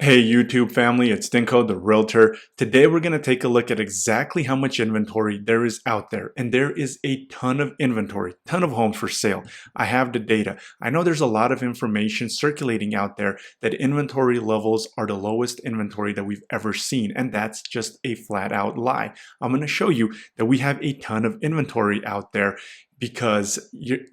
Hey YouTube family, it's Dinko the Realtor. Today we're going to take a look at exactly how much inventory there is out there. And there is a ton of inventory, ton of homes for sale. I have the data. I know there's a lot of information circulating out there that inventory levels are the lowest inventory that we've ever seen. And that's just a flat out lie. I'm going to show you that we have a ton of inventory out there because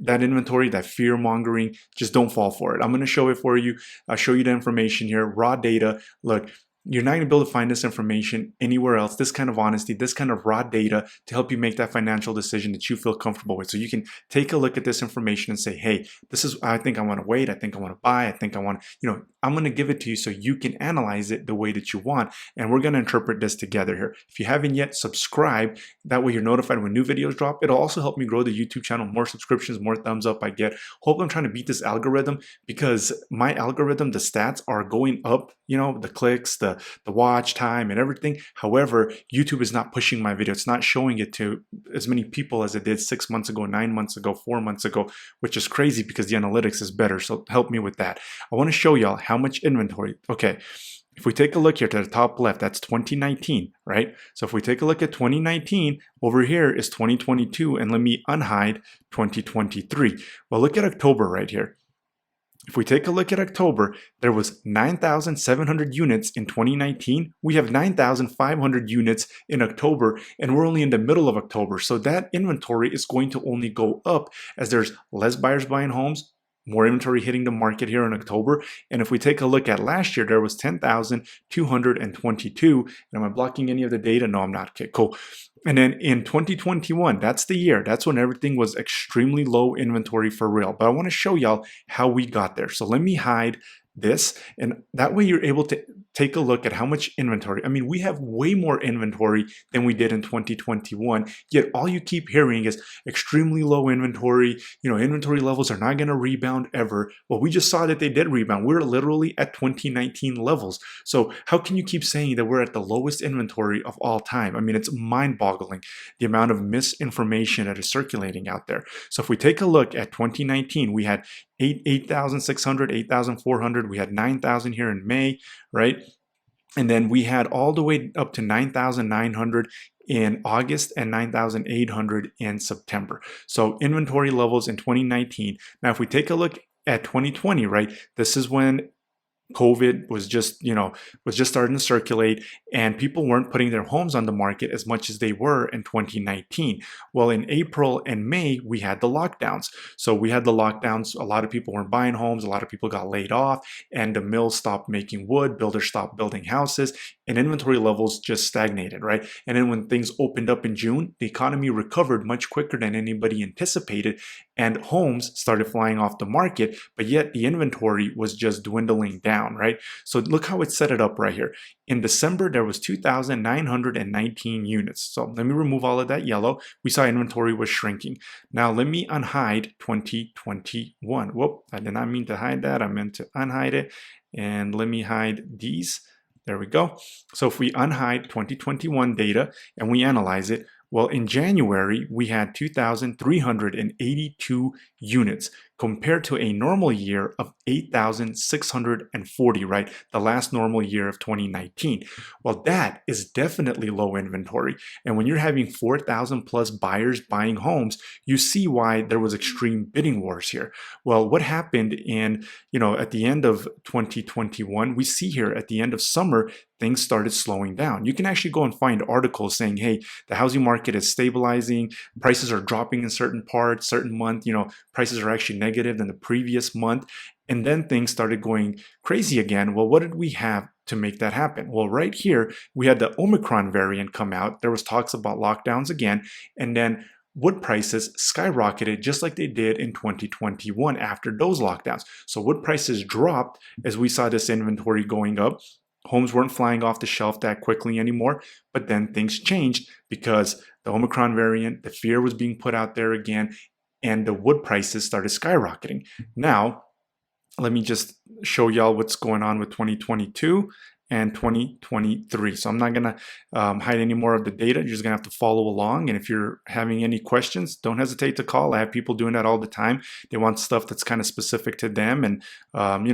that inventory, that fear mongering, just don't fall for it. I'm going to show it for you. I'll show you the information here, raw data. Look, you're not going to be able to find this information anywhere else, this kind of honesty, this kind of raw data to help you make that financial decision that you feel comfortable with. So you can take a look at this information and say, hey, this is, I think I want to wait. I think I want to buy. I think I want, I'm going to give it to you so you can analyze it the way that you want. And we're going to interpret this together here. If you haven't yet, subscribe. That way you're notified when new videos drop. It'll also help me grow the YouTube channel. More subscriptions, more thumbs up I get. Hope I'm trying to beat this algorithm because my algorithm, the stats are going up, the clicks, the watch time and everything. However, YouTube is not pushing my video. It's not showing it to as many people as it did 6 months ago, 9 months ago, 4 months ago, which is crazy because the analytics is better. So help me with that. I want to show y'all how much inventory. Okay. If we take a look here to the top left, that's 2019, right? So if we take a look at 2019, over here is 2022, and let me unhide 2023. Well, look at October right here. If we take a look at October, there was 9,700 units in 2019. We have 9,500 units in October, and we're only in the middle of October. So that inventory is going to only go up as there's less buyers buying homes, more inventory hitting the market here in October. And if we take a look at last year, there was 10,222. Am I blocking any of the data? No, I'm not. Okay, cool. And then in 2021, that's the year. That's when everything was extremely low inventory for real. But I want to show y'all how we got there. So let me hide this, and that way you're able to take a look at how much inventory. I mean, we have way more inventory than we did in 2021, yet all you keep hearing is extremely low inventory. Inventory levels are not going to rebound ever. Well, we just saw that they did rebound. We're literally at 2019 levels. So how can you keep saying that we're at the lowest inventory of all time? I mean, it's mind-boggling the amount of misinformation that is circulating out there. So if we take a look at 2019, we had 8,600, 8,400. We had 9,000 here in May, right? And then we had all the way up to 9,900 in August and 9,800 in September. So inventory levels in 2019. Now, if we take a look at 2020, right, this is when COVID was just starting to circulate, and people weren't putting their homes on the market as much as they were in 2019. Well, in April and May, we had the lockdowns. So we had the lockdowns. A lot of people weren't buying homes. A lot of people got laid off, and the mills stopped making wood. Builders stopped building houses, and inventory levels just stagnated, right? And then when things opened up in June, the economy recovered much quicker than anybody anticipated, and homes started flying off the market, but yet the inventory was just dwindling down, right? So look how it set it up right here. In December, there was 2,919 units. So let me remove all of that yellow. We saw inventory was shrinking. Now let me unhide 2021. Whoop, I did not mean to hide that. I meant to unhide it. And let me hide these. There we go. So if we unhide 2021 data and we analyze it, well, in January, we had 2,382 units compared to a normal year of 8,640, right? The last normal year of 2019. Well, that is definitely low inventory. And when you're having 4,000 plus buyers buying homes, you see why there was extreme bidding wars here. Well, what happened in, at the end of 2021, we see here at the end of summer, things started slowing down. You can actually go and find articles saying, hey, the housing market is stabilizing, prices are dropping in certain parts, certain month, prices are actually negative than the previous month. And then things started going crazy again. Well, what did we have to make that happen? Well, right here, we had the Omicron variant come out. There was talks about lockdowns again. And then wood prices skyrocketed just like they did in 2021 after those lockdowns. So wood prices dropped as we saw this inventory going up. Homes weren't flying off the shelf that quickly anymore, but then things changed because the Omicron variant, the fear was being put out there again, and the wood prices started skyrocketing. Now, let me just show y'all what's going on with 2022. and 2023. So I'm not going to hide any more of the data. You're just going to have to follow along. And if you're having any questions, don't hesitate to call. I have people doing that all the time. They want stuff that's kind of specific to them. And, I'm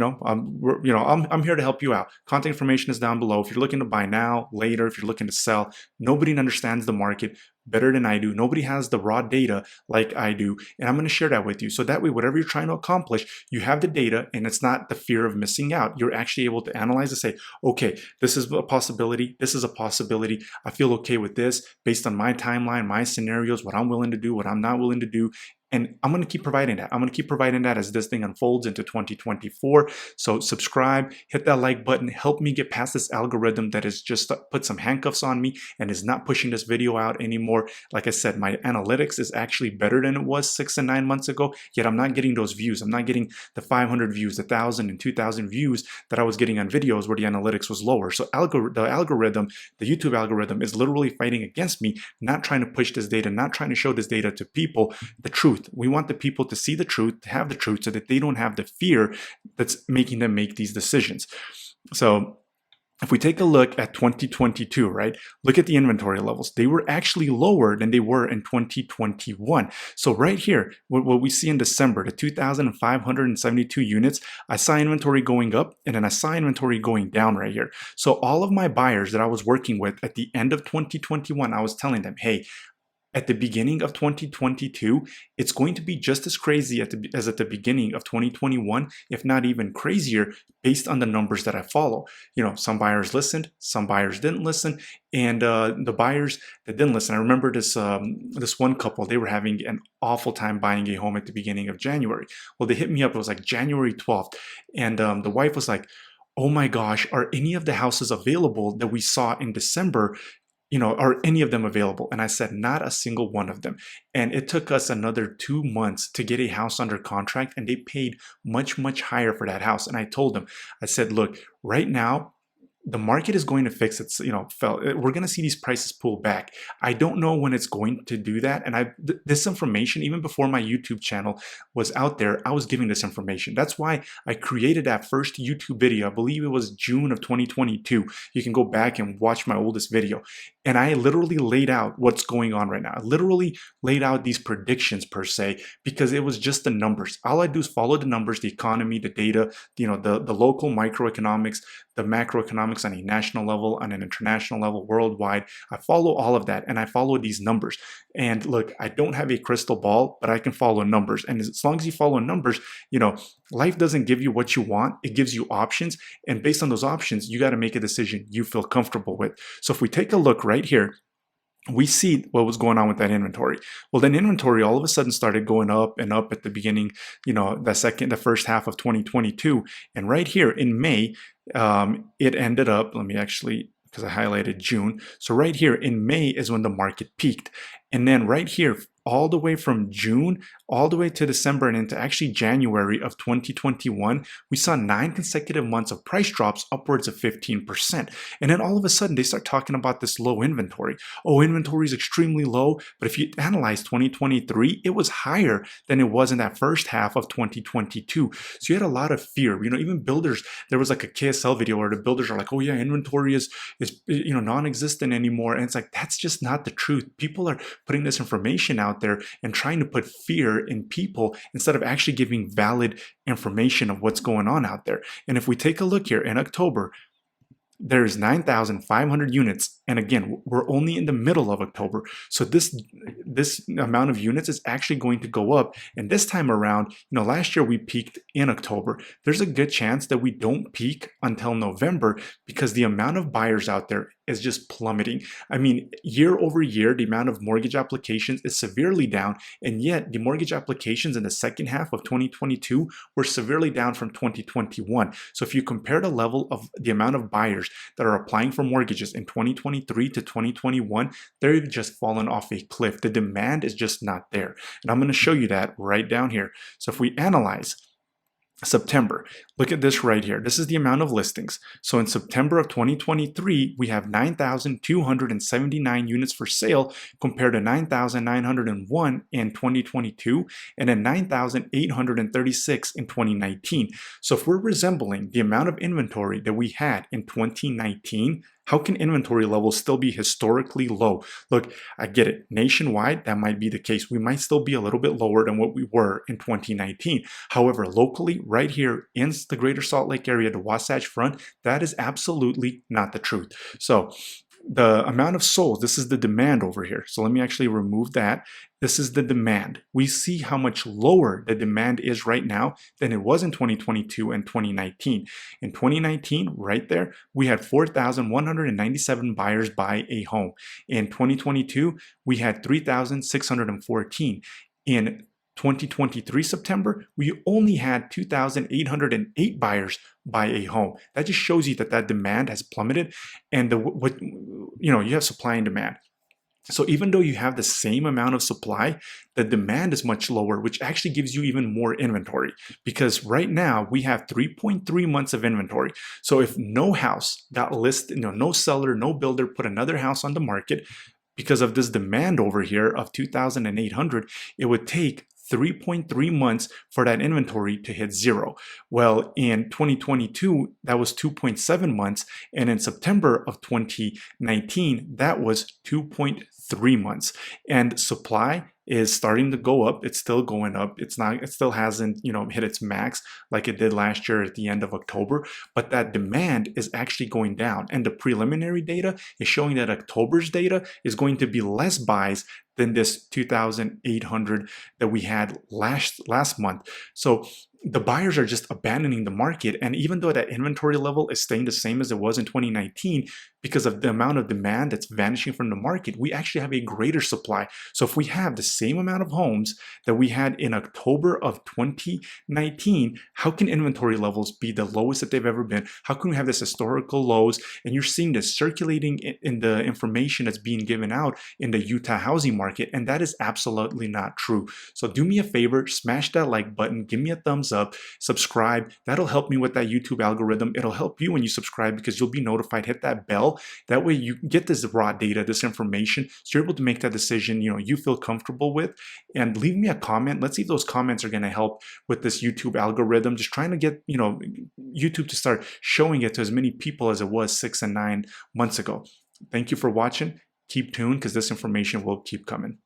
here to help you out. Contact information is down below. If you're looking to buy now, later, if you're looking to sell, nobody understands the market better than I do. Nobody has the raw data like I do. And I'm going to share that with you. So that way, whatever you're trying to accomplish, you have the data and it's not the fear of missing out. You're actually able to analyze and say, okay, this is a possibility. This is a possibility. I feel okay with this based on my timeline, my scenarios, what I'm willing to do, what I'm not willing to do. And I'm going to keep providing that. I'm going to keep providing that as this thing unfolds into 2024. So subscribe, hit that like button, help me get past this algorithm that has just put some handcuffs on me and is not pushing this video out anymore. Like I said, my analytics is actually better than it was 6 and 9 months ago, yet I'm not getting those views. I'm not getting the 500 views, the 1,000 and 2,000 views that I was getting on videos where the analytics was lower. So the algorithm, the YouTube algorithm is literally fighting against me, not trying to push this data, not trying to show this data to people, the truth. We want the people to see the truth, to have the truth, so that they don't have the fear that's making them make these decisions. So if we take a look at 2022, right, look at the inventory levels. They were actually lower than they were in 2021. So right here, what we see in December, the 2,572 units, I saw inventory going up and then I saw inventory going down right here. So all of my buyers that I was working with at the end of 2021, I was telling them, hey, at the beginning of 2022, it's going to be just as crazy as at the beginning of 2021, if not even crazier, based on the numbers that I follow. Some buyers listened, some buyers didn't listen, and the buyers that didn't listen, I remember this one couple, they were having an awful time buying a home at the beginning of January. Well, they hit me up, it was like January 12th, and the wife was like, oh my gosh, are any of the houses available that we saw in December? Are any of them available? And I said, not a single one of them. And it took us another 2 months to get a house under contract, and they paid much, much higher for that house. And I told them, I said, look, right now, the market is going to fix its, we're going to see these prices pull back. I don't know when it's going to do that. And this information, even before my YouTube channel was out there, I was giving this information. That's why I created that first YouTube video. I believe it was June of 2022. You can go back and watch my oldest video. And I literally laid out what's going on right now. I literally laid out these predictions per se, because it was just the numbers. All I do is follow the numbers, the economy, the data, the local microeconomics, the macroeconomics on a national level, on an international level, worldwide. I follow all of that and I follow these numbers. And look, I don't have a crystal ball, but I can follow numbers. And as long as you follow numbers, life doesn't give you what you want. It gives you options. And based on those options, you got to make a decision you feel comfortable with. So if we take a look right here, we see what was going on with that inventory. Well, then inventory all of a sudden started going up and up at the beginning, the first half of 2022. And right here in May, it ended up, let me actually, because I highlighted June. So right here in May is when the market peaked. And then right here, all the way from June, all the way to December and into actually January of 2021, we saw 9 consecutive months of price drops upwards of 15%. And then all of a sudden, they start talking about this low inventory. Oh, inventory is extremely low. But if you analyze 2023, it was higher than it was in that first half of 2022. So you had a lot of fear. Even builders, there was like a KSL video where the builders are like, oh yeah, inventory is non-existent anymore. And it's like, that's just not the truth. People are putting this information out there and trying to put fear in people instead of actually giving valid information of what's going on out there. And if we take a look here in October, there's 9,500 units. And again, we're only in the middle of October. So this amount of units is actually going to go up. And this time around, last year we peaked in October. There's a good chance that we don't peak until November, because the amount of buyers out there is just plummeting. I mean, year over year, the amount of mortgage applications is severely down. And yet the mortgage applications in the second half of 2022 were severely down from 2021. So if you compare the level of the amount of buyers that are applying for mortgages in 2023 to 2021, they've just fallen off a cliff. The demand is just not there. And I'm going to show you that right down here. So if we analyze September. Look at this right here. This is the amount of listings. So in September of 2023, we have 9,279 units for sale compared to 9,901 in 2022 and then 9,836 in 2019. So if we're resembling the amount of inventory that we had in 2019, how can inventory levels still be historically low? Look, I get it. Nationwide, that might be the case. We might still be a little bit lower than what we were in 2019. However, locally, right here in the greater Salt Lake area, the Wasatch Front, that is absolutely not the truth. So the amount of souls, this is the demand over here. So let me actually remove that. This is the demand. We see how much lower the demand is right now than it was in 2022 and 2019. In 2019, right there, we had 4,197 buyers buy a home. In 2022, we had 3,614. In 2023 September, we only had 2,808 buyers buy a home. That just shows you that demand has plummeted, and you have supply and demand. So even though you have the same amount of supply, the demand is much lower, which actually gives you even more inventory, because right now we have 3.3 months of inventory. So if no house got listed, no seller, no builder put another house on the market because of this demand over here of 2,800, it would take 3.3 months for that inventory to hit zero. Well, in 2022, that was 2.7 months. And in September of 2019, that was 2.3 months. And supply is starting to go up. It's still going up. It still hasn't, hit its max like it did last year at the end of October, but that demand is actually going down. And the preliminary data is showing that October's data is going to be less buys than this 2,800 that we had last month. So the buyers are just abandoning the market. And even though that inventory level is staying the same as it was in 2019, because of the amount of demand that's vanishing from the market, we actually have a greater supply. So if we have the same amount of homes that we had in October of 2019, how can inventory levels be the lowest that they've ever been? How can we have this historical lows? And you're seeing this circulating in the information that's being given out in the Utah housing market, and that is absolutely not true. So do me a favor, smash that like button, give me a thumbs up, subscribe. That'll help me with that YouTube algorithm. It'll help you when you subscribe because you'll be notified. Hit that bell. That way you get this raw data, this information, so you're able to make that decision you feel comfortable with. And leave me a comment. Let's see if those comments are going to help with this YouTube algorithm. Just trying to get YouTube to start showing it to as many people as it was 6 and 9 months ago. Thank you for watching. Keep tuned because this information will keep coming.